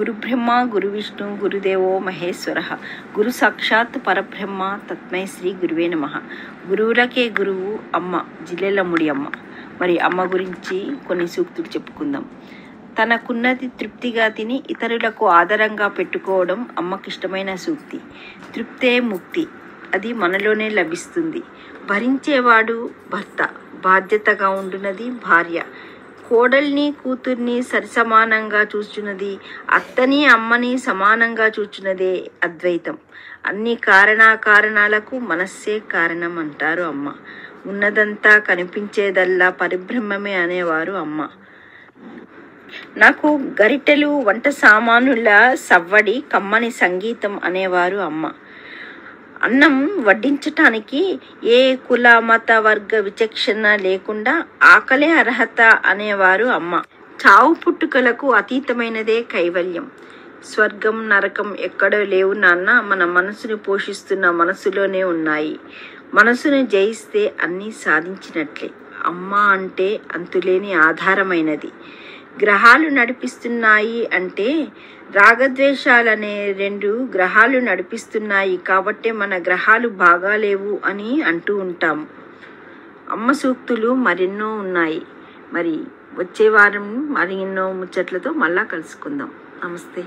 గురు బ్రహ్మ గురు విష్ణు గురుదేవో మహేశ్వర గురు సాక్షాత్ పరబ్రహ్మ తస్మై శ్రీ గురువే నమః. గురువులకే గురువు అమ్మ, జిల్లెలముడి అమ్మ. మరి అమ్మ గురించి కొన్ని సూక్తులు చెప్పుకుందాం. తనకున్నది తృప్తిగా తిని ఇతరులకు ఆదరంగా పెట్టుకోవడం అమ్మకిష్టమైన సూక్తి. తృప్తే ముక్తి, అది మనలోనే లభిస్తుంది. భరించేవాడు భర్త, బాధ్యతగా ఉండున్నది భార్య. కోడల్ని కూతుర్ని సరిసమానంగా చూచున్నది, అత్తని అమ్మని సమానంగా చూచున్నదే అద్వైతం. అన్ని కారణాలకు మనస్సే కారణం అంటారు అమ్మ. ఉన్నదంతా కనిపించేదల్లా పరిబ్రహ్మమే అనేవారు అమ్మ. నాకు గరిటెలు వంట సామానుల సవ్వడి కమ్మని సంగీతం అనేవారు అమ్మ. అన్నం వడ్డించటానికి ఏ కుల మత వర్గ విచక్షణ లేకుండా ఆకలే అర్హత అనేవారు అమ్మ. చావు పుట్టుకలకు అతీతమైనదే కైవల్యం. స్వర్గం నరకం ఎక్కడో లేవు నాన్న, మన మనసును పోషిస్తున్న మనసులోనే ఉన్నాయి. మనసును జయిస్తే అన్నీ సాధించినట్లే. అమ్మ అంటే అంతులేని ఆధారమైనది. గ్రహాలు నడిపిస్తున్నాయి అంటే రాగద్వేషాలనే 2 గ్రహాలు నడిపిస్తున్నాయి కాబట్టే మన గ్రహాలు బాగాలేవు అని అంటూ ఉంటాము. అమ్మ సూక్తులు మరెన్నో ఉన్నాయి. మరి వచ్చే వారం మరెన్నో ముచ్చట్లతో మళ్ళా కలుసుకుందాం. నమస్తే.